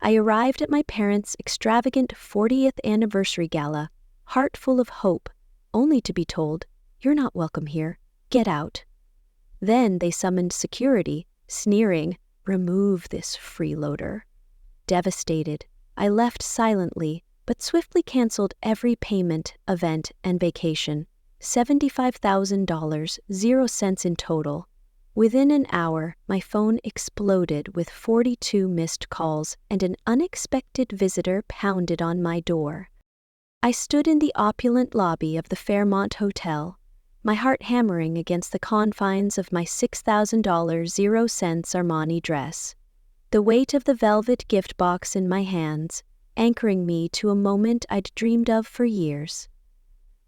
I arrived at my parents' extravagant 40th anniversary gala, heart full of hope, only to be told, "You're not welcome here. Get out." Then they summoned security, sneering, "Remove this freeloader." Devastated, I left silently, but swiftly canceled every payment, event, and vacation. $75,000, 0 cents in total. Within an hour, my phone exploded with 42 missed calls, and an unexpected visitor pounded on my door. I stood in the opulent lobby of the Fairmont Hotel, my heart hammering against the confines of my $6,000 0 cents Armani dress. The weight of the velvet gift box in my hands, anchoring me to a moment I'd dreamed of for years.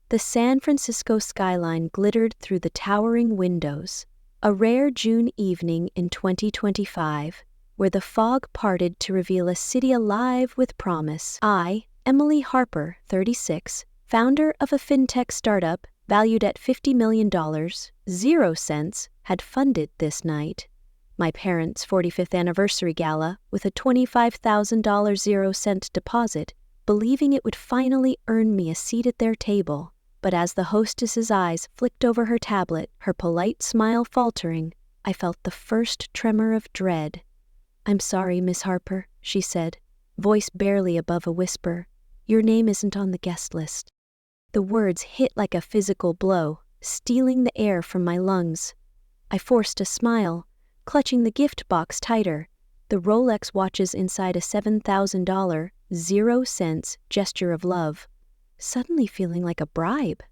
The San Francisco skyline glittered through the towering windows, a rare June evening in 2025, where the fog parted to reveal a city alive with promise. I, Emily Harper, 36, founder of a fintech startup valued at $50 million, 0 cents, had funded this night. My parents' 45th anniversary gala with a $25,000 0 cent deposit, believing it would finally earn me a seat at their table. But as the hostess's eyes flicked over her tablet, her polite smile faltering, I felt the first tremor of dread. "I'm sorry, Miss Harper," she said, voice barely above a whisper. "Your name isn't on the guest list." The words hit like a physical blow, stealing the air from my lungs. I forced a smile, clutching the gift box tighter, the Rolex watches inside a $7,000, 0 cents gesture of love, suddenly feeling like a bribe.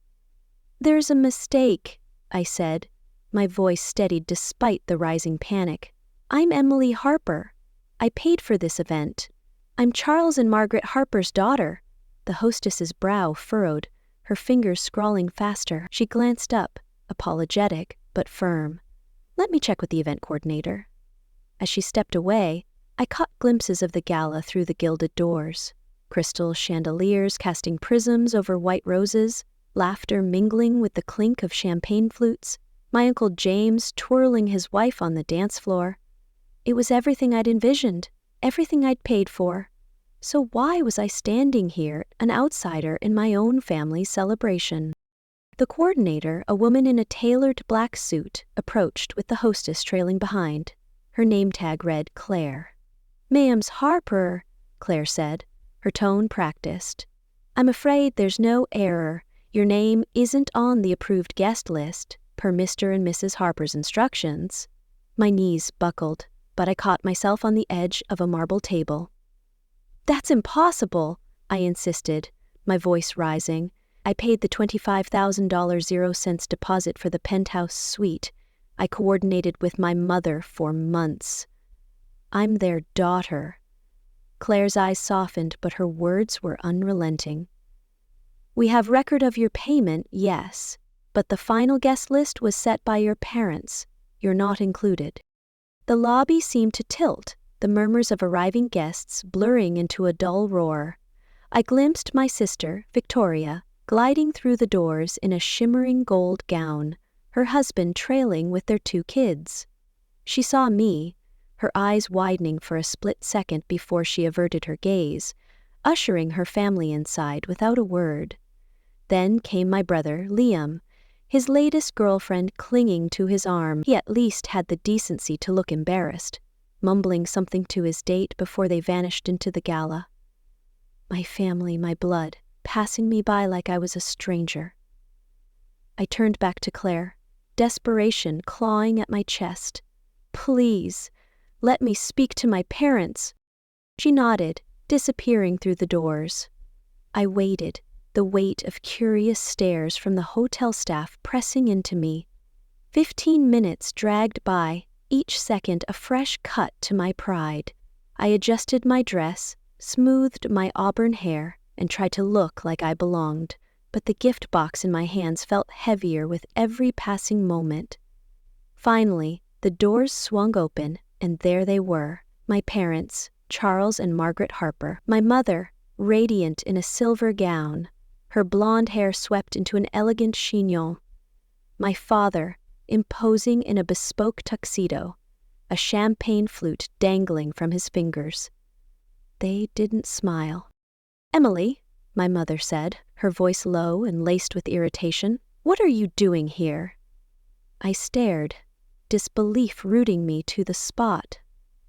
"There's a mistake," I said, my voice steadied despite the rising panic. "I'm Emily Harper. I paid for this event. I'm Charles and Margaret Harper's daughter." The hostess's brow furrowed, her fingers scrawling faster. She glanced up, apologetic but firm. "Let me check with the event coordinator." As she stepped away, I caught glimpses of the gala through the gilded doors. Crystal chandeliers casting prisms over white roses, laughter mingling with the clink of champagne flutes, my Uncle James twirling his wife on the dance floor. It was everything I'd envisioned, everything I'd paid for. So why was I standing here, an outsider in my own family's celebration? The coordinator, a woman in a tailored black suit, approached with the hostess trailing behind. Her name tag read Claire. "Ma'am's Harper," Claire said, her tone practiced. "I'm afraid there's no error. Your name isn't on the approved guest list, per Mr. and Mrs. Harper's instructions." My knees buckled, but I caught myself on the edge of a marble table. "That's impossible," I insisted, my voice rising. "I paid the $25,000 0 cents deposit for the penthouse suite. I coordinated with my mother for months. I'm their daughter." Claire's eyes softened, but her words were unrelenting. "We have record of your payment, yes, but the final guest list was set by your parents. You're not included." The lobby seemed to tilt, the murmurs of arriving guests blurring into a dull roar. I glimpsed my sister, Victoria, gliding through the doors in a shimmering gold gown, her husband trailing with their 2 kids. She saw me, her eyes widening for a split second before she averted her gaze, ushering her family inside without a word. Then came my brother, Liam, his latest girlfriend clinging to his arm. He at least had the decency to look embarrassed, mumbling something to his date before they vanished into the gala. My family, my blood, passing me by like I was a stranger. I turned back to Claire, desperation clawing at my chest. "Please, let me speak to my parents." She nodded, disappearing through the doors. I waited, the weight of curious stares from the hotel staff pressing into me. 15 minutes dragged by, each second a fresh cut to my pride. I adjusted my dress, smoothed my auburn hair, and tried to look like I belonged, but the gift box in my hands felt heavier with every passing moment. Finally, the doors swung open, and there they were, my parents, Charles and Margaret Harper. My mother, radiant in a silver gown, her blonde hair swept into an elegant chignon. My father, imposing in a bespoke tuxedo, a champagne flute dangling from his fingers. They didn't smile. "Emily," my mother said, her voice low and laced with irritation, "what are you doing here?" I stared, disbelief rooting me to the spot.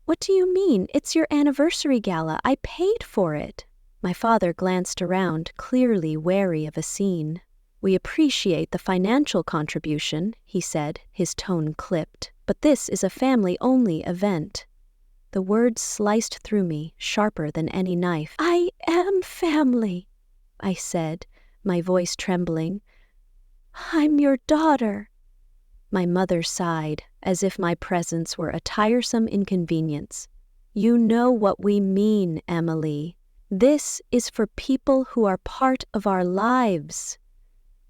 "What do you mean? It's your anniversary gala. I paid for it." My father glanced around, clearly wary of a scene. "We appreciate the financial contribution," he said, his tone clipped, "but this is a family-only event." The words sliced through me, sharper than any knife. "I am family," I said, my voice trembling. "I'm your daughter." My mother sighed, as if my presence were a tiresome inconvenience. "You know what we mean, Emily. This is for people who are part of our lives.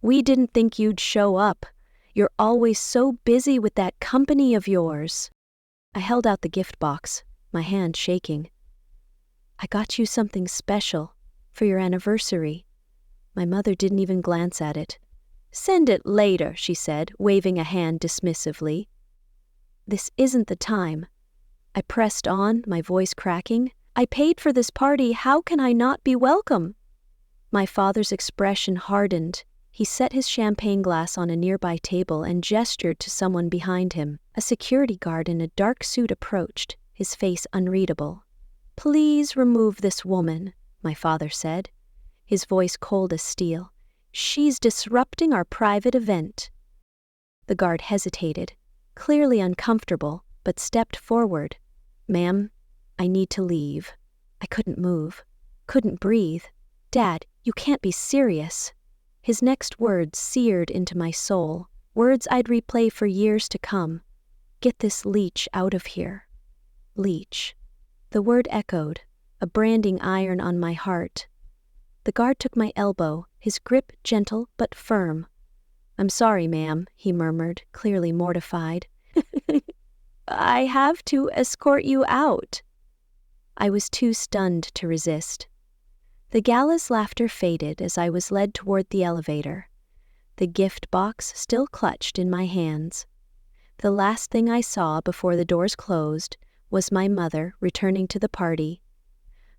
We didn't think you'd show up. You're always so busy with that company of yours." I held out the gift box, my hand shaking. "I got you something special for your anniversary." My mother didn't even glance at it. "Send it later," she said, waving a hand dismissively. "This isn't the time." I pressed on, my voice cracking. "I paid for this party. How can I not be welcome?" My father's expression hardened. He set his champagne glass on a nearby table and gestured to someone behind him. A security guard in a dark suit approached, his face unreadable. "Please remove this woman," my father said, his voice cold as steel. "She's disrupting our private event." The guard hesitated, clearly uncomfortable, but stepped forward. "Ma'am, I need to leave." I couldn't move, couldn't breathe. "Dad, you can't be serious." His next words seared into my soul, words I'd replay for years to come. "Get this leech out of here." Leech. The word echoed, a branding iron on my heart. The guard took my elbow, his grip gentle but firm. "I'm sorry, ma'am," he murmured, clearly mortified. "I have to escort you out." I was too stunned to resist. The gala's laughter faded as I was led toward the elevator. The gift box still clutched in my hands. The last thing I saw before the doors closed was my mother returning to the party,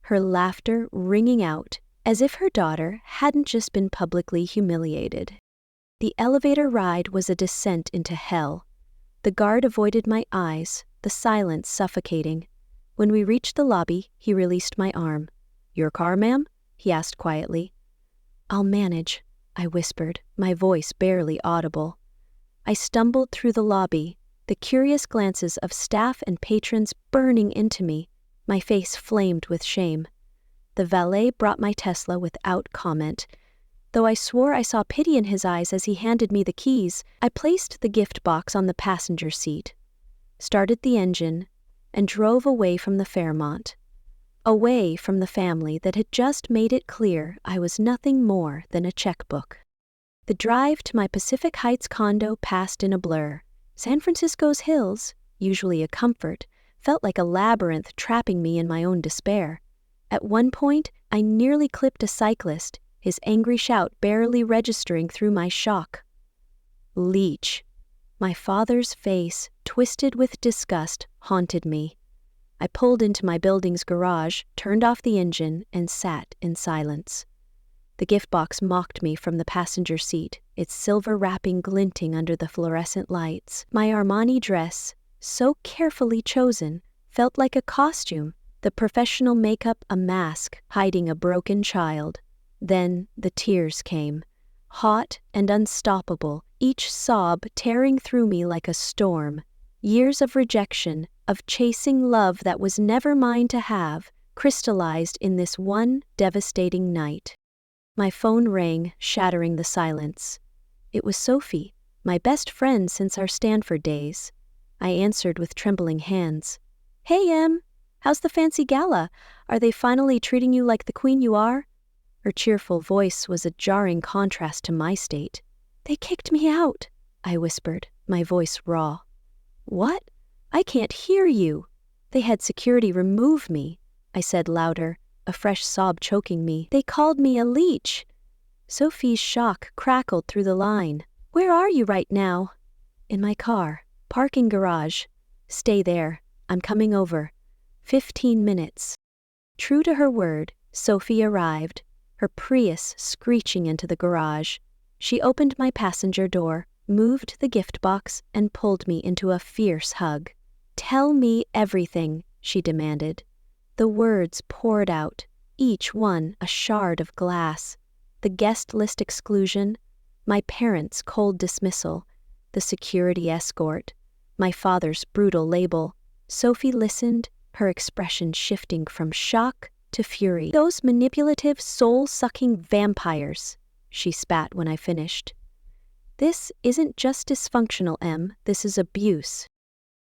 her laughter ringing out as if her daughter hadn't just been publicly humiliated. The elevator ride was a descent into hell. The guard avoided my eyes, the silence suffocating. When we reached the lobby, he released my arm. "Your car, ma'am?" he asked quietly. "I'll manage," I whispered, my voice barely audible. I stumbled through the lobby, the curious glances of staff and patrons burning into me. My face flamed with shame. The valet brought my Tesla without comment. Though I swore I saw pity in his eyes as he handed me the keys, I placed the gift box on the passenger seat, started the engine, and drove away from the Fairmont. Away from the family that had just made it clear I was nothing more than a checkbook. The drive to my Pacific Heights condo passed in a blur. San Francisco's hills, usually a comfort, felt like a labyrinth trapping me in my own despair. At one point, I nearly clipped a cyclist, his angry shout barely registering through my shock. Leech. My father's face, twisted with disgust, haunted me. I pulled into my building's garage, turned off the engine, and sat in silence. The gift box mocked me from the passenger seat, its silver wrapping glinting under the fluorescent lights. My Armani dress, so carefully chosen, felt like a costume, the professional makeup a mask hiding a broken child. Then the tears came, hot and unstoppable, each sob tearing through me like a storm. Years of rejection, of chasing love that was never mine to have, crystallized in this one devastating night. My phone rang, shattering the silence. It was Sophie, my best friend since our Stanford days. I answered with trembling hands. "Hey, Em, how's the fancy gala? Are they finally treating you like the queen you are?" Her cheerful voice was a jarring contrast to my state. "They kicked me out," I whispered, my voice raw. "What? I can't hear you." "They had security remove me," I said louder, a fresh sob choking me. "They called me a leech." Sophie's shock crackled through the line. "Where are you right now?" "In my car. Parking garage." "Stay there. I'm coming over. 15 minutes." True to her word, Sophie arrived, her Prius screeching into the garage. She opened my passenger door, moved the gift box, and pulled me into a fierce hug. "Tell me everything," she demanded. The words poured out, each one a shard of glass. The guest list exclusion, my parents' cold dismissal, the security escort, my father's brutal label. Sophie listened, her expression shifting from shock to fury. "Those manipulative, soul-sucking vampires," she spat when I finished. "This isn't just dysfunctional, Em, this is abuse."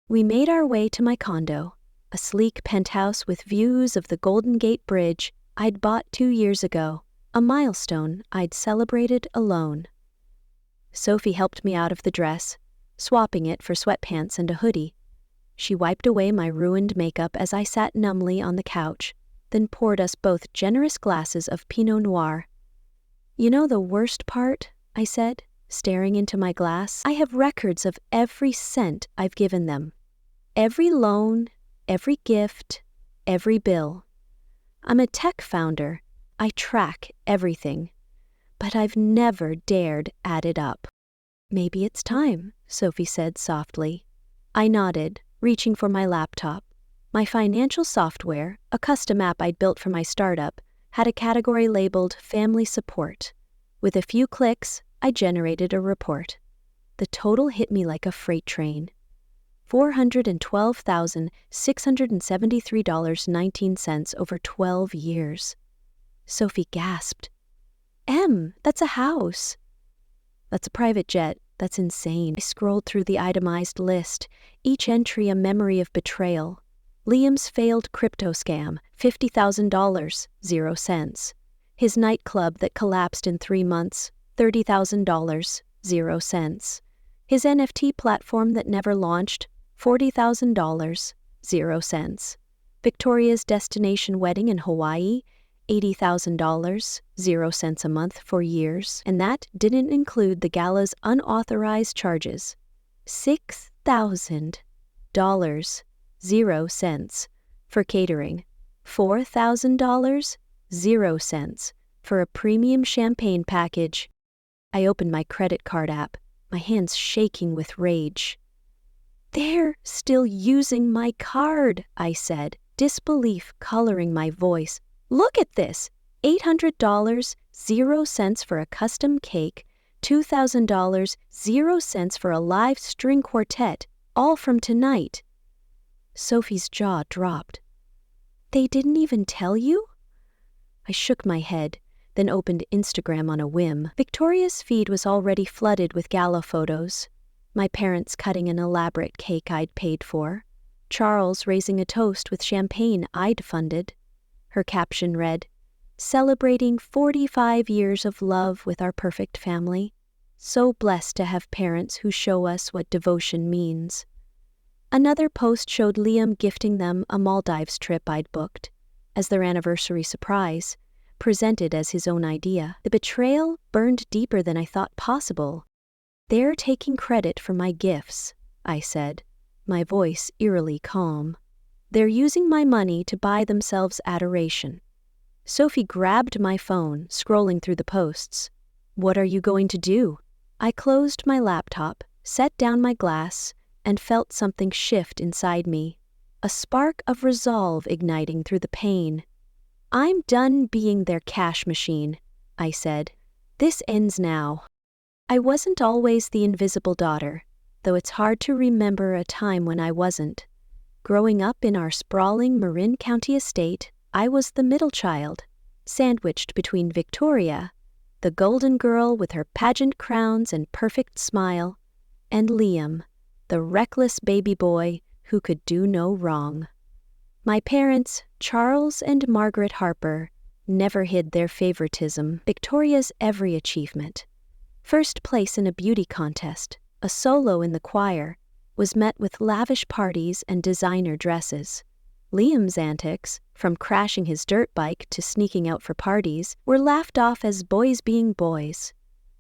We made our way to my condo, a sleek penthouse with views of the Golden Gate Bridge I'd bought 2 years ago, a milestone I'd celebrated alone. Sophie helped me out of the dress, swapping it for sweatpants and a hoodie. She wiped away my ruined makeup as I sat numbly on the couch, then poured us both generous glasses of Pinot Noir. "You know the worst part?" I said, staring into my glass. "I have records of every cent I've given them. Every loan, every gift, every bill. I'm a tech founder. I track everything. But I've never dared add it up." "Maybe it's time," Sophie said softly. I nodded, reaching for my laptop. My financial software, a custom app I'd built for my startup, had a category labeled Family Support. With a few clicks, I generated a report. The total hit me like a freight train. $412,673.19 over 12 years. Sophie gasped. "Em, that's a house." "That's a private jet. That's insane." I scrolled through the itemized list, each entry a memory of betrayal. Liam's failed crypto scam, $50,000, 0 cents. His nightclub that collapsed in 3 months, $30,000, 0 cents. His NFT platform that never launched, $40,000, 0 cents. Victoria's destination wedding in Hawaii, $80,000, 0 cents a month for years, and that didn't include the Gala's unauthorized charges. $6,000, 0 cents for catering. $4,000, 0 cents for a premium champagne package. I opened my credit card app, my hands shaking with rage. "They're still using my card," I said, disbelief coloring my voice. "Look at this. $800, 0 cents for a custom cake, $2,000, 0 cents for a live string quartet, all from tonight." Sophie's jaw dropped. "They didn't even tell you?" I shook my head, then opened Instagram on a whim. Victoria's feed was already flooded with gala photos. My parents cutting an elaborate cake I'd paid for. Charles raising a toast with champagne I'd funded. Her caption read, "Celebrating 45 years of love with our perfect family. So blessed to have parents who show us what devotion means." Another post showed Liam gifting them a Maldives trip I'd booked, as their anniversary surprise, presented as his own idea. The betrayal burned deeper than I thought possible. "They're taking credit for my gifts," I said, my voice eerily calm. "They're using my money to buy themselves adoration." Sophie grabbed my phone, scrolling through the posts. "What are you going to do?" I closed my laptop, set down my glass, and felt something shift inside me, a spark of resolve igniting through the pain. "I'm done being their cash machine," I said. "This ends now." I wasn't always the invisible daughter, though it's hard to remember a time when I wasn't. Growing up in our sprawling Marin County estate, I was the middle child, sandwiched between Victoria, the golden girl with her pageant crowns and perfect smile, and Liam, the reckless baby boy who could do no wrong. My parents, Charles and Margaret Harper, never hid their favoritism. Victoria's every achievement, first place in a beauty contest, a solo in the choir, was met with lavish parties and designer dresses. Liam's antics, from crashing his dirt bike to sneaking out for parties, were laughed off as boys being boys.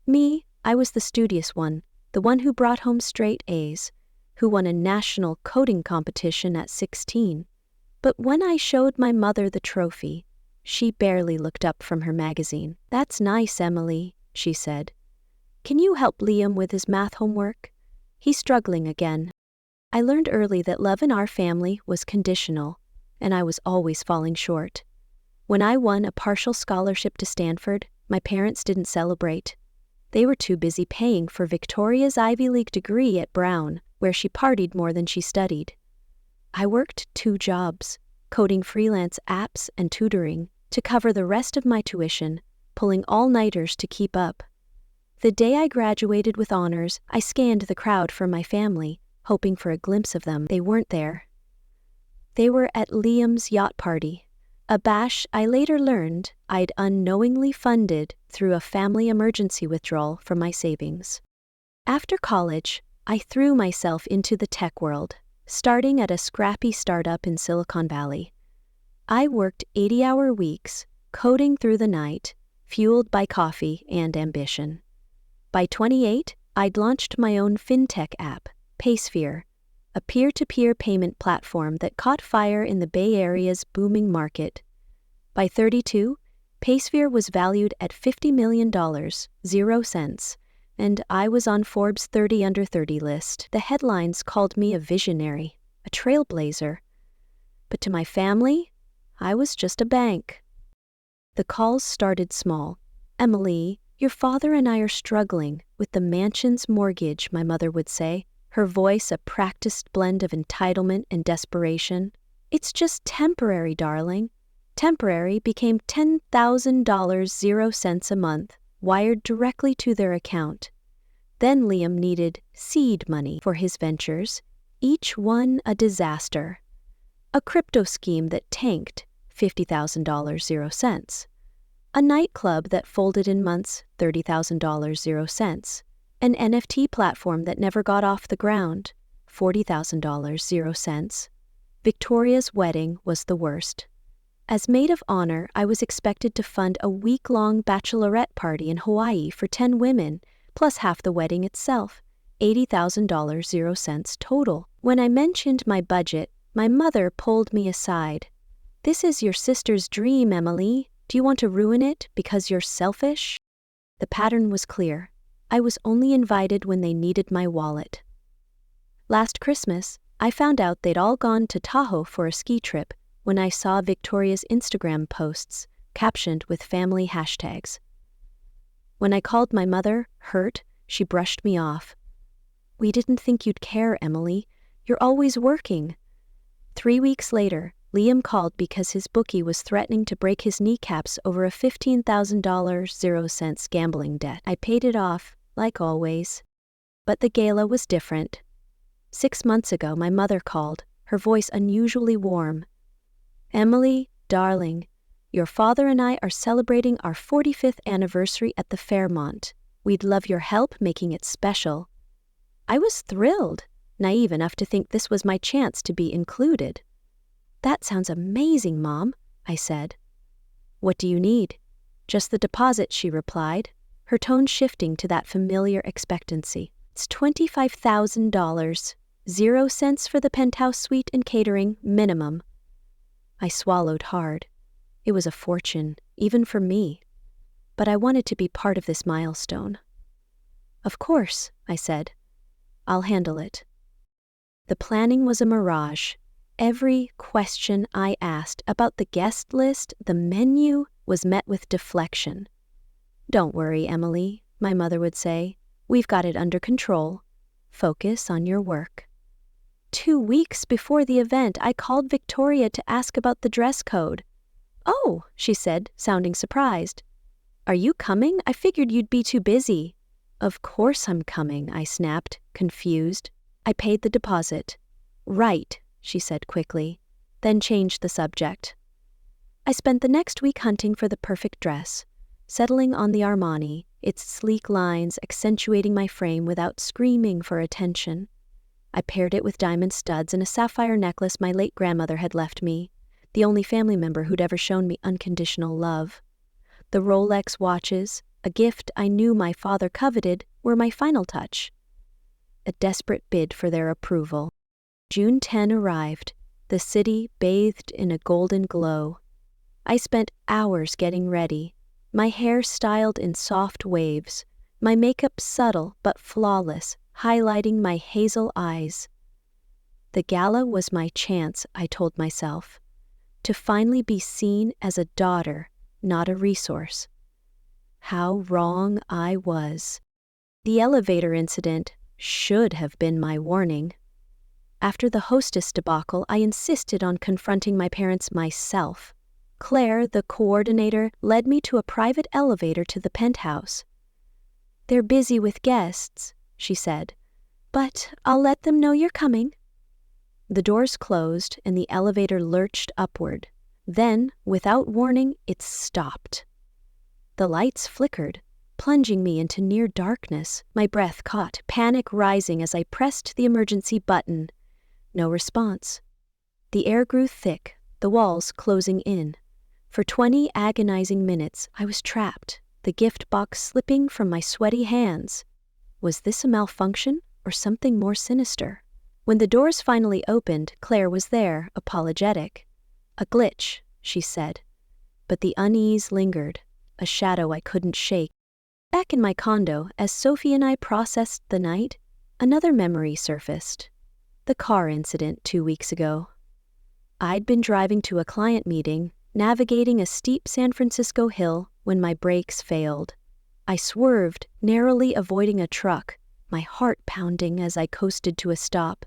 Me, I was the studious one, the one who brought home straight A's, who won a national coding competition at 16. But when I showed my mother the trophy, she barely looked up from her magazine. "That's nice, Emily," she said. "Can you help Liam with his math homework? He's struggling again." I learned early that love in our family was conditional, and I was always falling short. When I won a partial scholarship to Stanford, my parents didn't celebrate. They were too busy paying for Victoria's Ivy League degree at Brown, where she partied more than she studied. I worked 2 jobs, coding freelance apps and tutoring, to cover the rest of my tuition, pulling all-nighters to keep up. The day I graduated with honors, I scanned the crowd for my family, hoping for a glimpse of them. They weren't there. They were at Liam's yacht party, a bash I later learned I'd unknowingly funded through a family emergency withdrawal from my savings. After college, I threw myself into the tech world, starting at a scrappy startup in Silicon Valley. I worked 80-hour weeks, coding through the night, fueled by coffee and ambition. By 28, I'd launched my own fintech app, Paysphere, a peer-to-peer payment platform that caught fire in the Bay Area's booming market. By 32, Paysphere was valued at $50 million, 0 cents, and I was on Forbes' 30 Under 30 list. The headlines called me a visionary, a trailblazer. But to my family, I was just a bank. The calls started small. "Emily, your father and I are struggling with the mansion's mortgage," my mother would say, her voice a practiced blend of entitlement and desperation. "It's just temporary, darling." Temporary became $10,000, 0 cents a month, wired directly to their account. Then Liam needed seed money for his ventures, each one a disaster. A crypto scheme that tanked, $50,000, 0 cents. A nightclub that folded in months, $30,000, 0 cents. An NFT platform that never got off the ground, $40,000, 0 cents. Victoria's wedding was the worst. As maid of honor, I was expected to fund a week-long bachelorette party in Hawaii for 10 women, plus half the wedding itself, $80,000, 0 cents total. When I mentioned my budget, my mother pulled me aside. "This is your sister's dream, Emily. Do you want to ruin it because you're selfish?" The pattern was clear. I was only invited when they needed my wallet. Last Christmas, I found out they'd all gone to Tahoe for a ski trip when I saw Victoria's Instagram posts, captioned with family hashtags. When I called my mother, hurt, she brushed me off. "We didn't think you'd care, Emily. You're always working." 3 weeks later, Liam called because his bookie was threatening to break his kneecaps over a $15,000, 0 cents gambling debt. I paid it off, like always. But the gala was different. 6 months ago, my mother called, her voice unusually warm. "Emily, darling, your father and I are celebrating our 45th anniversary at the Fairmont. We'd love your help making it special." I was thrilled, naive enough to think this was my chance to be included. "That sounds amazing, Mom," I said. "What do you need?" "Just the deposit," she replied, her tone shifting to that familiar expectancy. "It's $25,000, 0 cents for the penthouse suite and catering, minimum." I swallowed hard. It was a fortune, even for me. But I wanted to be part of this milestone. "Of course," I said. "I'll handle it." The planning was a mirage. Every question I asked about the guest list, the menu, was met with deflection. "Don't worry, Emily," my mother would say. "We've got it under control. Focus on your work." 2 weeks before the event, I called Victoria to ask about the dress code. "Oh," she said, sounding surprised. "Are you coming? I figured you'd be too busy." "Of course I'm coming," I snapped, confused. I paid the deposit. "Right," she said quickly, then changed the subject. I spent the next week hunting for the perfect dress, settling on the Armani, its sleek lines accentuating my frame without screaming for attention. I paired it with diamond studs and a sapphire necklace my late grandmother had left me, the only family member who'd ever shown me unconditional love. The Rolex watches, a gift I knew my father coveted, were my final touch. A desperate bid for their approval. June 10 arrived. the city bathed in a golden glow. I spent hours getting ready, my hair styled in soft waves, my makeup subtle but flawless, highlighting my hazel eyes. The gala was my chance, I told myself, to finally be seen as a daughter, not a resource. How wrong I was. The elevator incident should have been my warning. After the hostess debacle, I insisted on confronting my parents myself. Claire, the coordinator, led me to a private elevator to the penthouse. "They're busy with guests," she said, "but I'll let them know you're coming." The doors closed and the elevator lurched upward. Then, without warning, it stopped. The lights flickered, plunging me into near darkness. My breath caught, panic rising as I pressed the emergency button. No response. The air grew thick, the walls closing in. For 20 agonizing minutes, I was trapped, the gift box slipping from my sweaty hands. Was this a malfunction or something more sinister? When the doors finally opened, Claire was there, apologetic. "A glitch," she said. But the unease lingered, a shadow I couldn't shake. Back in my condo, as Sophie and I processed the night, another memory surfaced. The car incident 2 weeks ago. I'd been driving to a client meeting, navigating a steep San Francisco hill when my brakes failed. I swerved, narrowly avoiding a truck, my heart pounding as I coasted to a stop.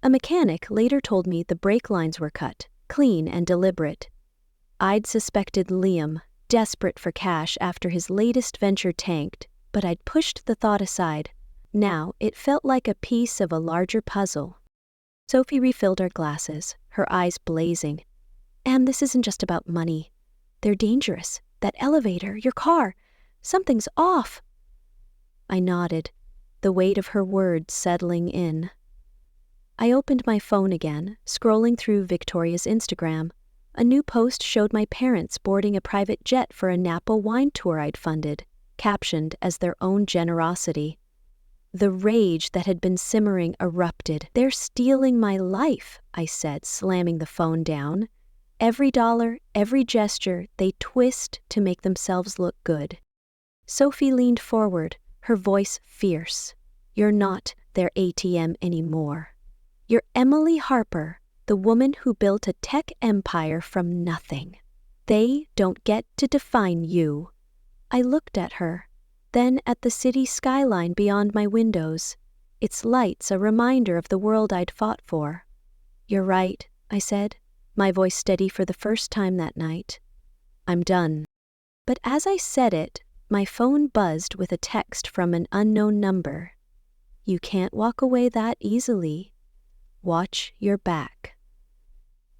A mechanic later told me the brake lines were cut, clean and deliberate. I'd suspected Liam, desperate for cash after his latest venture tanked, but I'd pushed the thought aside. Now it felt like a piece of a larger puzzle. Sophie refilled our glasses, her eyes blazing. "And this isn't just about money. They're dangerous. That elevator, your car. Something's off." I nodded, the weight of her words settling in. I opened my phone again, scrolling through Victoria's Instagram. A new post showed my parents boarding a private jet for a Napa wine tour I'd funded, captioned as their own generosity. The rage that had been simmering erupted. "They're stealing my life," I said, slamming the phone down. Every dollar, every gesture, they twist to make themselves look good. Sophie leaned forward, her voice fierce. "You're not their ATM anymore. You're Emily Harper, the woman who built a tech empire from nothing. They don't get to define you." I looked at her, then at the city skyline beyond my windows, its lights a reminder of the world I'd fought for. "You're right," I said, my voice steady for the first time that night. "I'm done." But as I said it, my phone buzzed with a text from an unknown number. "You can't walk away that easily. Watch your back."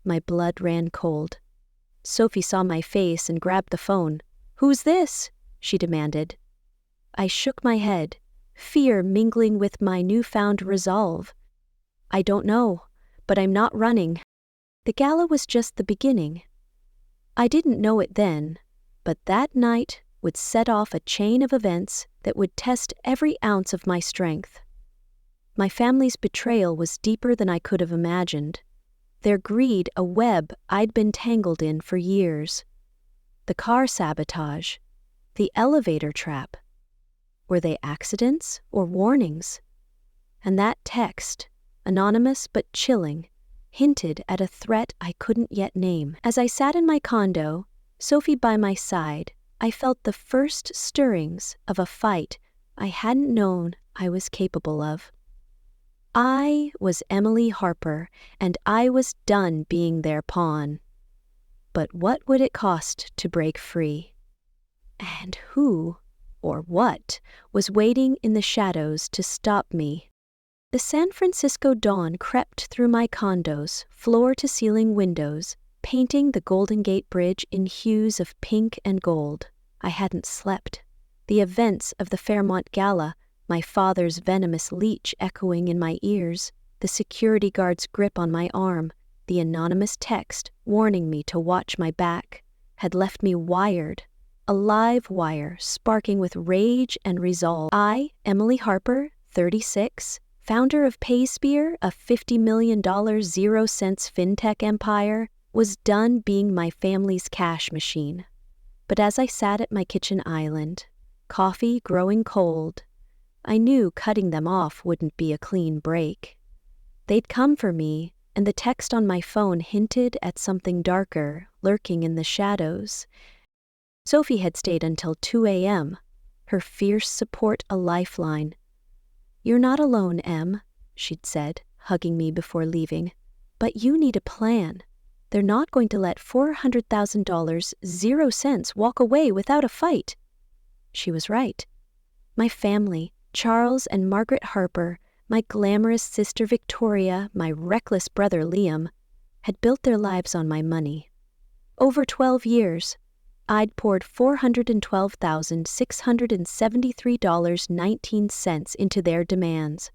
My blood ran cold. Sophie saw my face and grabbed the phone. "Who's this?" she demanded. I shook my head, fear mingling with my newfound resolve. "I don't know, but I'm not running." The gala was just the beginning. I didn't know it then, but that night would set off a chain of events that would test every ounce of my strength. My family's betrayal was deeper than I could have imagined. Their greed a web I'd been tangled in for years. The car sabotage, the elevator trap. Were they accidents or warnings? And that text, anonymous but chilling, hinted at a threat I couldn't yet name. As I sat in my condo, Sophie by my side, I felt the first stirrings of a fight I hadn't known I was capable of. I was Emily Harper, and I was done being their pawn. But what would it cost to break free? And who, or what, was waiting in the shadows to stop me? The San Francisco dawn crept through my condo's floor-to-ceiling windows, painting the Golden Gate Bridge in hues of pink and gold. I hadn't slept. The events of the Fairmont Gala, my father's venomous leech echoing in my ears, the security guard's grip on my arm, the anonymous text warning me to watch my back, had left me wired, a live wire sparking with rage and resolve. I, Emily Harper, 36, founder of Payspear, a $50 million 0-cents fintech empire, was done being my family's cash machine. But as I sat at my kitchen island, coffee growing cold, I knew cutting them off wouldn't be a clean break. They'd come for me, and the text on my phone hinted at something darker lurking in the shadows. Sophie had stayed until 2 a.m., her fierce support a lifeline. "You're not alone, Em," she'd said, hugging me before leaving. "But you need a plan. They're not going to let $400,000 0 cents walk away without a fight." She was right. My family, Charles and Margaret Harper, my glamorous sister Victoria, my reckless brother Liam, had built their lives on my money. Over 12 years, I'd poured $412,673.19 into their demands.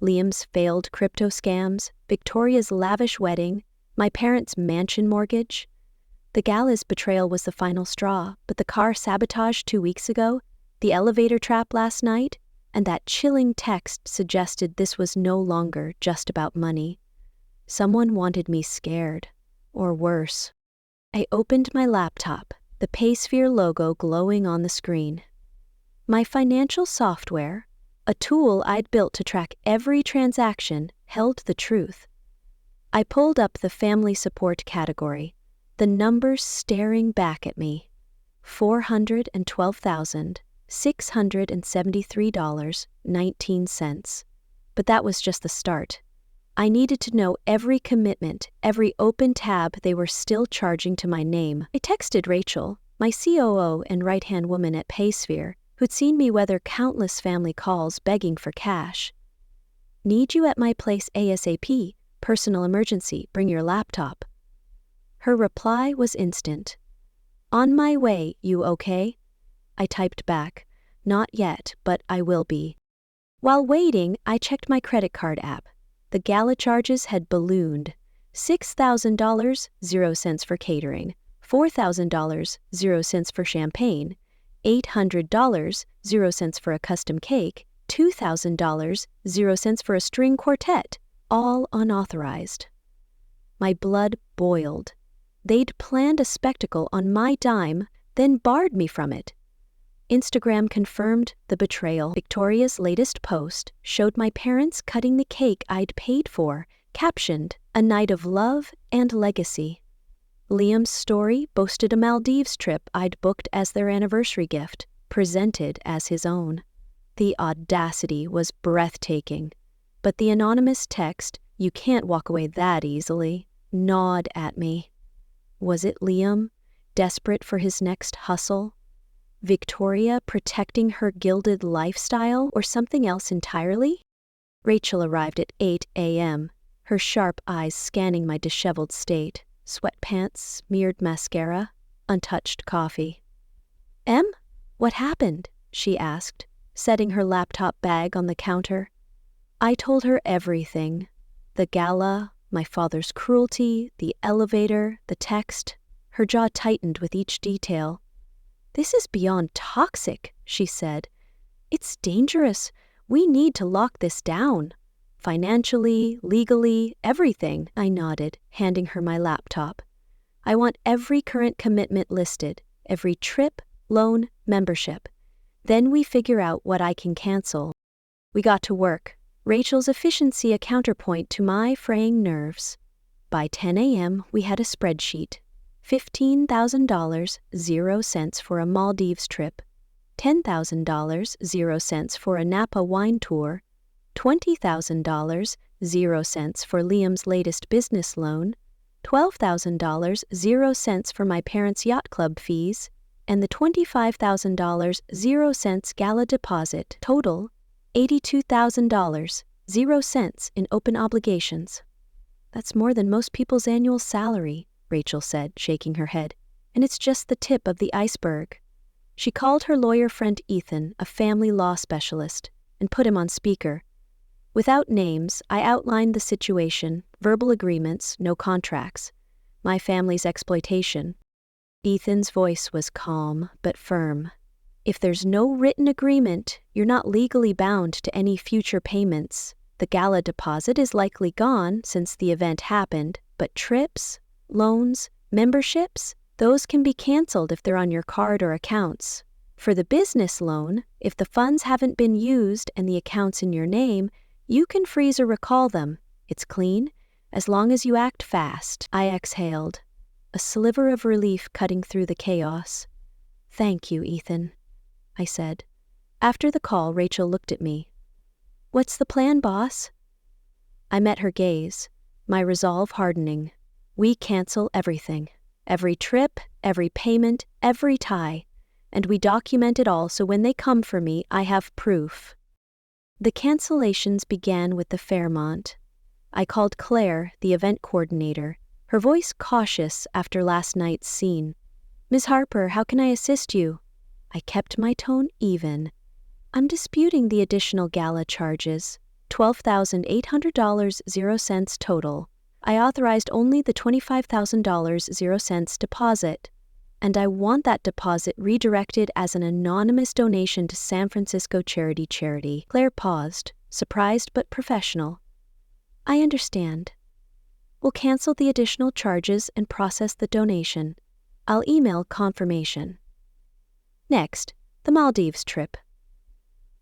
Liam's failed crypto scams, Victoria's lavish wedding, my parents' mansion mortgage. The Gala's betrayal was the final straw, but the car sabotage 2 weeks ago, the elevator trap last night, and that chilling text suggested this was no longer just about money. Someone wanted me scared, or worse. I opened my laptop, the Payspear logo glowing on the screen. My financial software, a tool I'd built to track every transaction, held the truth. I pulled up the family support category, the numbers staring back at me. $412,673.19. But that was just the start. I needed to know every commitment, every open tab they were still charging to my name. I texted Rachel, my COO and right-hand woman at Payspear, who'd seen me weather countless family calls begging for cash. "Need you at my place ASAP. Personal emergency. Bring your laptop." Her reply was instant. "On my way, you okay?" I typed back, "Not yet, but I will be." While waiting, I checked my credit card app. The Gala charges had ballooned. $6,000, 0 cents for catering, $4,000, 0 cents for champagne, $800, 0 cents for a custom cake, $2,000, 0 cents for a string quartet, all unauthorized. My blood boiled. They'd planned a spectacle on my dime, then barred me from it. Instagram confirmed the betrayal. Victoria's latest post showed my parents cutting the cake I'd paid for, captioned, "A night of love and legacy." Liam's story boasted a Maldives trip I'd booked as their anniversary gift, presented as his own. The audacity was breathtaking. But the anonymous text, "You can't walk away that easily," gnawed at me. Was it Liam, desperate for his next hustle? Victoria protecting her gilded lifestyle, or something else entirely? Rachel arrived at 8 a.m., her sharp eyes scanning my disheveled state, sweatpants, smeared mascara, untouched coffee. "Em, what happened?" she asked, setting her laptop bag on the counter. I told her everything. The Gala, my father's cruelty, the elevator, the text. Her jaw tightened with each detail. "This is beyond toxic," she said. "It's dangerous. We need to lock this down. Financially, legally, everything," I nodded, handing her my laptop. "I want every current commitment listed, every trip, loan, membership. Then we figure out what I can cancel." We got to work, Rachel's efficiency a counterpoint to my fraying nerves. By 10 a.m., we had a spreadsheet. $15,000, 0 cents for a Maldives trip, $10,000, 0 cents for a Napa wine tour, $20,000, 0 cents for Liam's latest business loan, $12,000, 0 cents for my parents' yacht club fees, and the $25,000, 0 cents Gala deposit. Total, $82,000, 0 cents in open obligations. "That's more than most people's annual salary," Rachel said, shaking her head, "and it's just the tip of the iceberg." She called her lawyer friend Ethan, a family law specialist, and put him on speaker. Without names, I outlined the situation, verbal agreements, no contracts, my family's exploitation. Ethan's voice was calm but firm. "If there's no written agreement, you're not legally bound to any future payments. The Gala deposit is likely gone since the event happened, but trips, loans, memberships, those can be canceled if they're on your card or accounts. For the business loan, if the funds haven't been used and the account's in your name, you can freeze or recall them. It's clean, as long as you act fast. I exhaled, a sliver of relief cutting through the chaos. Thank you, Ethan, I said. After the call, Rachel looked at me. What's the plan, boss? I met her gaze, my resolve hardening. We cancel everything. Every trip, every payment, every tie. And we document it all so when they come for me, I have proof. The cancellations began with the Fairmont. I called Claire, the event coordinator, her voice cautious after last night's scene. Ms. Harper, how can I assist you? I kept my tone even. I'm disputing the additional gala charges, $12,800.00 total. I authorized only the $25,000.00 deposit, and I want that deposit redirected as an anonymous donation to San Francisco Charity. Claire paused, surprised but professional. I understand. We'll cancel the additional charges and process the donation. I'll email confirmation. Next, the Maldives trip.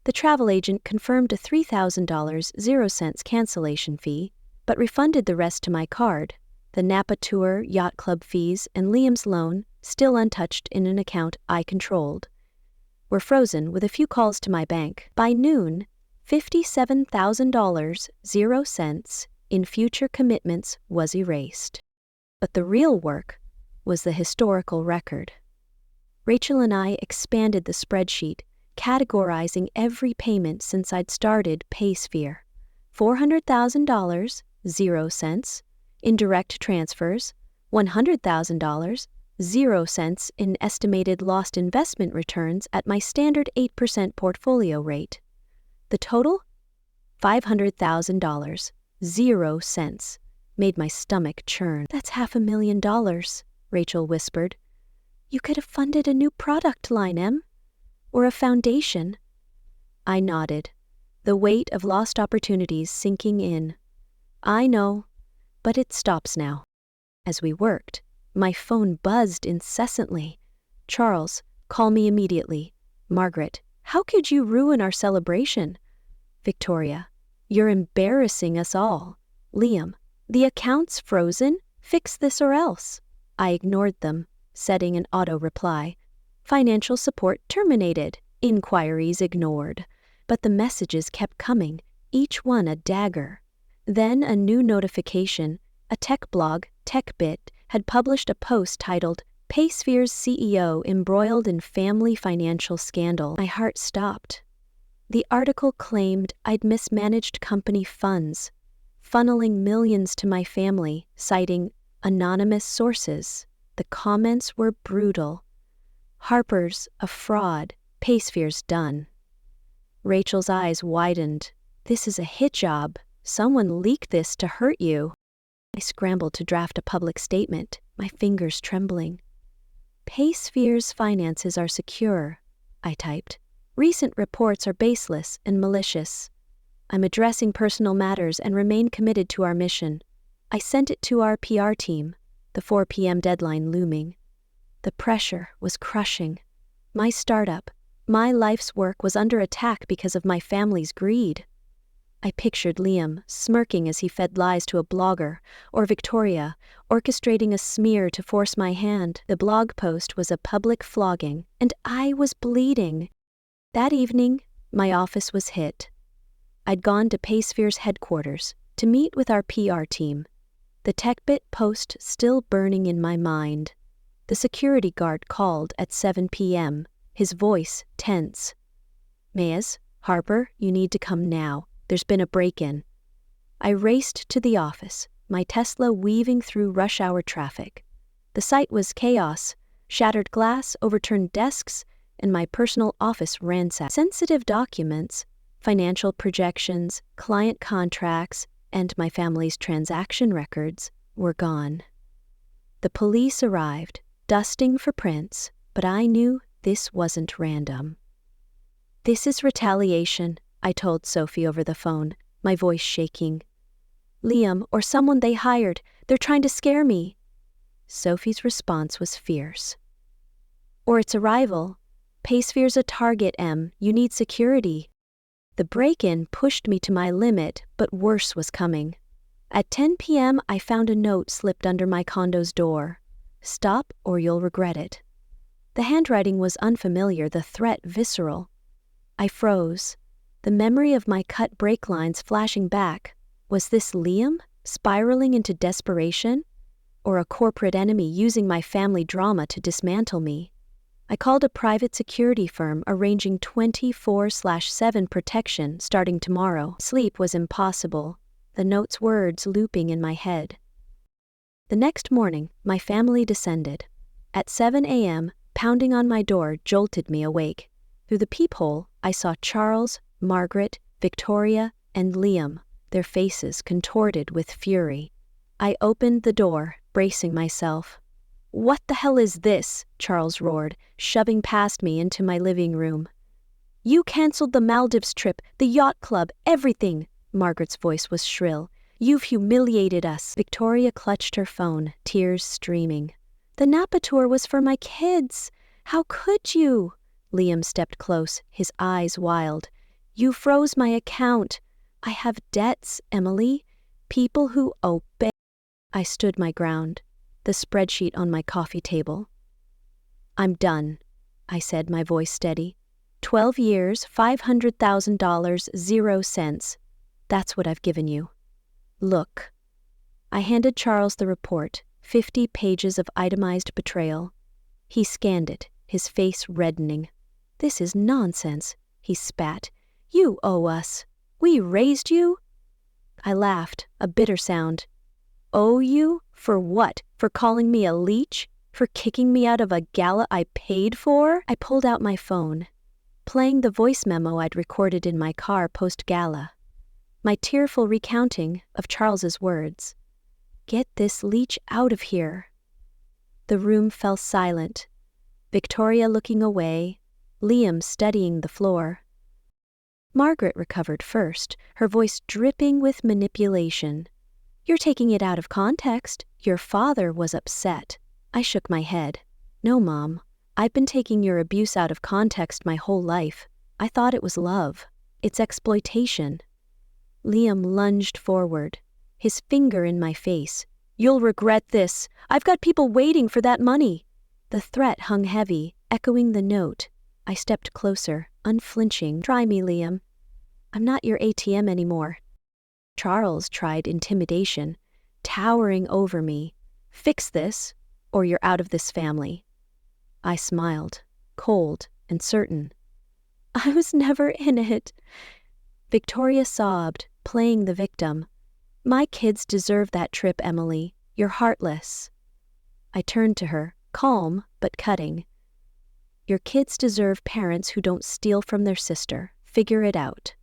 The travel agent confirmed a $3,000.00 cancellation fee, but refunded the rest to my card. The Napa Tour, yacht club fees, and Liam's loan, still untouched in an account I controlled, were frozen with a few calls to my bank. By noon, $57,000.00 in future commitments was erased. But the real work was the historical record. Rachel and I expanded the spreadsheet, categorizing every payment since I'd started PaySphere. $400,000.00 in direct transfers, $100,000, 0 cents in estimated lost investment returns at my standard 8% portfolio rate. The total? $500,000, 0 cents, made my stomach churn. That's $500,000, Rachel whispered. You could have funded a new product line, Em, or a foundation. I nodded, the weight of lost opportunities sinking in. I know, but it stops now. As we worked, my phone buzzed incessantly. Charles, call me immediately. Margaret, how could you ruin our celebration? Victoria, you're embarrassing us all. Liam, the account's frozen. Fix this or else. I ignored them, setting an auto reply. Financial support terminated. Inquiries ignored. But the messages kept coming, each one a dagger. Then a new notification. A tech blog, TechBit, had published a post titled, PaySphere's CEO embroiled in family financial scandal. My heart stopped. The article claimed I'd mismanaged company funds, funneling millions to my family, citing anonymous sources. The comments were brutal. Harper's a fraud. PaySphere's done. Rachel's eyes widened. This is a hit job. Someone leaked this to hurt you. I scrambled to draft a public statement, my fingers trembling. PaySphere's finances are secure, I typed. Recent reports are baseless and malicious. I'm addressing personal matters and remain committed to our mission. I sent it to our PR team, the 4 p.m. deadline looming. The pressure was crushing. My startup, my life's work was under attack because of my family's greed. I pictured Liam smirking as he fed lies to a blogger, or Victoria orchestrating a smear to force my hand. The blog post was a public flogging, and I was bleeding. That evening, my office was hit. I'd gone to PaySphere's headquarters to meet with our PR team, the TechBit post still burning in my mind. The security guard called at 7 p.m., his voice tense. Ms. Harper, you need to come now. There's been a break-in. I raced to the office, my Tesla weaving through rush-hour traffic. The site was chaos, shattered glass, overturned desks, and my personal office ransacked. Sensitive documents, financial projections, client contracts, and my family's transaction records were gone. The police arrived, dusting for prints, but I knew this wasn't random. This is retaliation, I told Sophie over the phone. my voice shaking. Liam, or someone they hired, they're trying to scare me. Sophie's response was fierce. Or it's a rival. Paysphere's a target, Em. You need security. The break-in pushed me to my limit, but worse was coming. At 10 p.m., I found a note slipped under my condo's door. Stop or you'll regret it. The handwriting was unfamiliar, the threat visceral. I froze, the memory of my cut brake lines flashing back. Was this Liam, spiraling into desperation? Or a corporate enemy using my family drama to dismantle me? I called a private security firm arranging 24/7 protection starting tomorrow. Sleep was impossible, the note's words looping in my head. The next morning, my family descended. At 7 a.m., pounding on my door jolted me awake. Through the peephole, I saw Charles, Margaret, Victoria, and Liam, their faces contorted with fury. I opened the door, bracing myself. "What the hell is this?" Charles roared, shoving past me into my living room. "You canceled the Maldives trip, the yacht club, everything!" Margaret's voice was shrill. "You've humiliated us." Victoria clutched her phone, tears streaming. "The Napa tour was for my kids. How could you?" Liam stepped close, his eyes wild. "You froze my account. I have debts, Emily. People who obey." I stood my ground, the spreadsheet on my coffee table. "I'm done," I said, my voice steady. 12 years, $500,000, 0 cents. That's what I've given you. Look. I handed Charles the report, 50 pages of itemized betrayal. He scanned it, his face reddening. "This is nonsense," he spat. "You owe us. We raised you?" I laughed, a bitter sound. "Owe you? For what? For calling me a leech? For kicking me out of a gala I paid for?" I pulled out my phone, playing the voice memo I'd recorded in my car post-gala. My tearful recounting of Charles's words. "Get this leech out of here." The room fell silent, Victoria looking away, Liam studying the floor. Margaret recovered first, her voice dripping with manipulation. "You're taking it out of context. Your father was upset." I shook my head. "No, Mom. I've been taking your abuse out of context my whole life. I thought it was love. It's exploitation." Liam lunged forward, his finger in my face. "You'll regret this. I've got people waiting for that money." The threat hung heavy, echoing the note. I stepped closer, unflinching. "Try me, Liam. I'm not your ATM anymore." Charles tried intimidation, towering over me. "Fix this, or you're out of this family." I smiled, cold and certain. "I was never in it." Victoria sobbed, playing the victim. "My kids deserve that trip, Emily. You're heartless." I turned to her, calm but cutting. "Your kids deserve parents who don't steal from their sister. Figure it out."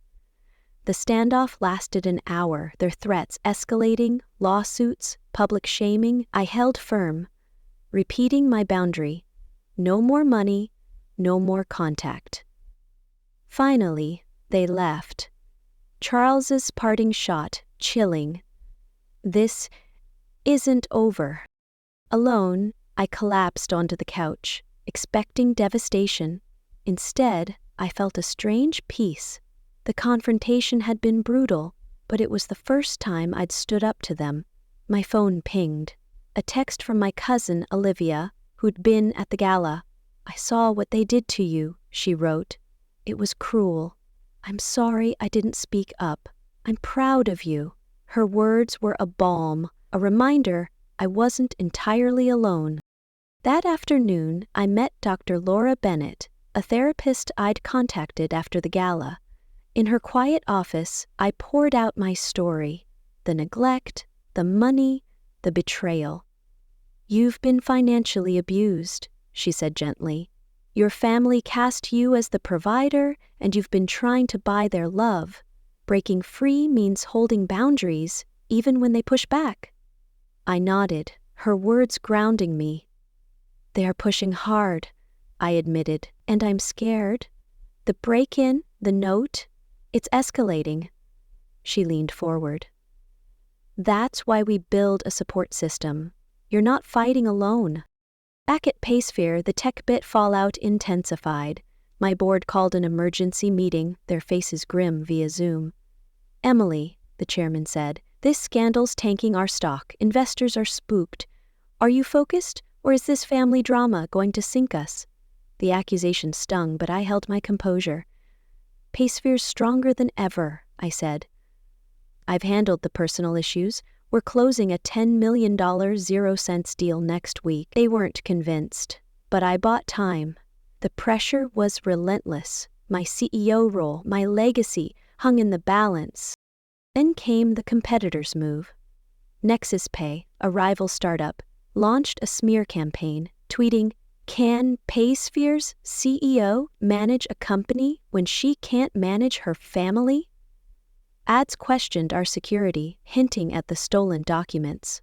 The standoff lasted an hour, their threats escalating, lawsuits, public shaming. I held firm, repeating my boundary. No more money, no more contact. Finally, they left. Charles's parting shot, chilling. This isn't over. Alone, I collapsed onto the couch, expecting devastation. Instead, I felt a strange peace. The confrontation had been brutal, but it was the first time I'd stood up to them. My phone pinged. A text from my cousin, Olivia, who'd been at the gala. "I saw what they did to you," she wrote. "It was cruel. I'm sorry I didn't speak up. I'm proud of you." Her words were a balm, a reminder I wasn't entirely alone. That afternoon, I met Dr. Laura Bennett, a therapist I'd contacted after the gala. In her quiet office, I poured out my story, the neglect, the money, the betrayal. "You've been financially abused," she said gently. "Your family cast you as the provider, and you've been trying to buy their love. Breaking free means holding boundaries, even when they push back." I nodded, her words grounding me. "They are pushing hard," I admitted, "and I'm scared. The break-in, the note, it's escalating." She leaned forward. That's why we build a support system. You're not fighting alone. Back at Paysphere, the TechBit fallout intensified. My board called an emergency meeting, their faces grim via Zoom. Emily, the chairman said, this scandal's tanking our stock. Investors are spooked. Are you focused, or is this family drama going to sink us? The accusation stung, but I held my composure. Paysphere's stronger than ever, I said. I've handled the personal issues. We're closing a $10 million 0-cents deal next week. They weren't convinced, but I bought time. The pressure was relentless. My CEO role, my legacy, hung in the balance. Then came the competitor's move. Nexus Pay, a rival startup, launched a smear campaign, tweeting, "Can Paysphere's CEO manage a company when she can't manage her family?" Ads questioned our security, hinting at the stolen documents.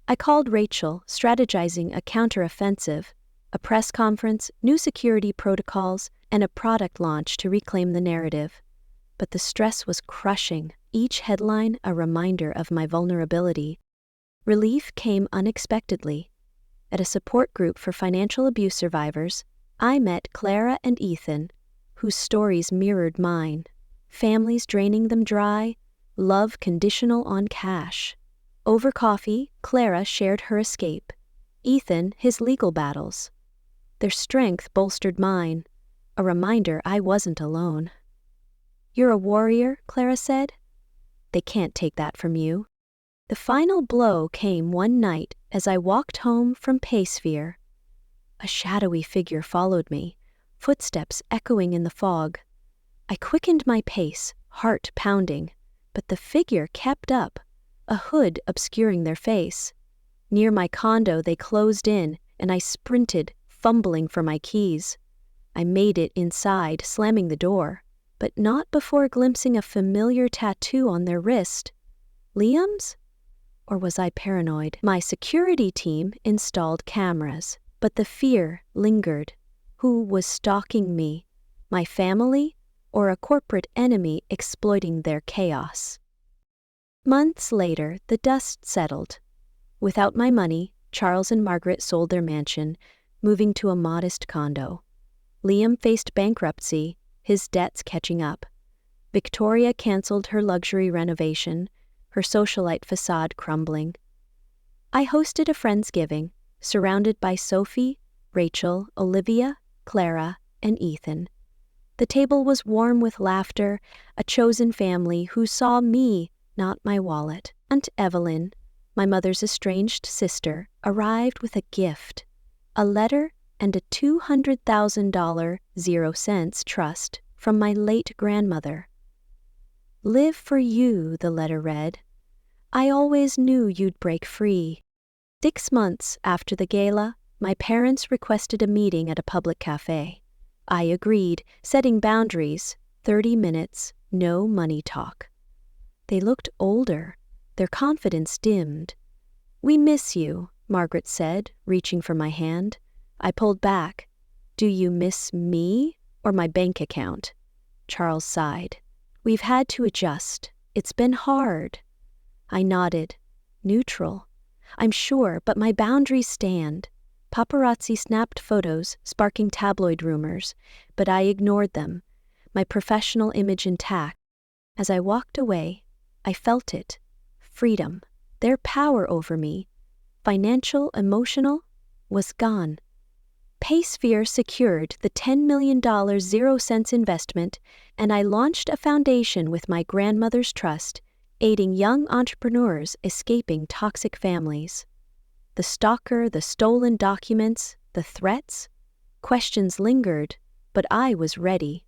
I called Rachel, strategizing a counteroffensive, a press conference, new security protocols, and a product launch to reclaim the narrative. But the stress was crushing, each headline a reminder of my vulnerability. Relief came unexpectedly. At a support group for financial abuse survivors, I met Clara and Ethan, whose stories mirrored mine. Families draining them dry, love conditional on cash. Over coffee, Clara shared her escape. Ethan, his legal battles. Their strength bolstered mine, a reminder I wasn't alone. "You're a warrior," Clara said. "They can't take that from you." The final blow came one night as I walked home from Paysphere. A shadowy figure followed me, footsteps echoing in the fog. I quickened my pace, heart pounding, but the figure kept up, a hood obscuring their face. Near my condo they closed in, and I sprinted, fumbling for my keys. I made it inside, slamming the door, but not before glimpsing a familiar tattoo on their wrist. Liam's? Or was I paranoid? My security team installed cameras, but the fear lingered. Who was stalking me? My family? Or a corporate enemy exploiting their chaos? Months later, the dust settled. Without my money, Charles and Margaret sold their mansion, moving to a modest condo. Liam faced bankruptcy, his debts catching up. Victoria canceled her luxury renovation, her socialite facade crumbling. I hosted a Friendsgiving, surrounded by Sophie, Rachel, Olivia, Clara, and Ethan. The table was warm with laughter, a chosen family who saw me, not my wallet. Aunt Evelyn, my mother's estranged sister, arrived with a gift, a letter and a $200,000 0-cents trust from my late grandmother. "Live for you," the letter read. "I always knew you'd break free." 6 months after the gala, my parents requested a meeting at a public cafe. I agreed, setting boundaries, 30 minutes, no money talk. They looked older, their confidence dimmed. "We miss you," Margaret said, reaching for my hand. I pulled back. "Do you miss me or my bank account?" Charles sighed. "We've had to adjust. It's been hard." I nodded. Neutral. "I'm sure, but my boundaries stand." Paparazzi snapped photos, sparking tabloid rumors, but I ignored them, my professional image intact. As I walked away, I felt it. Freedom, their power over me, financial, emotional, was gone. Paysphere secured the $10 million 0-cents investment, and I launched a foundation with my grandmother's trust, aiding young entrepreneurs escaping toxic families. The stalker, the stolen documents, the threats? Questions lingered, but I was ready.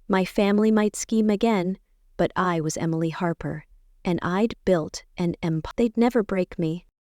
My family might scheme again, but I was Emily Harper, and I'd built an empire. They'd never break me.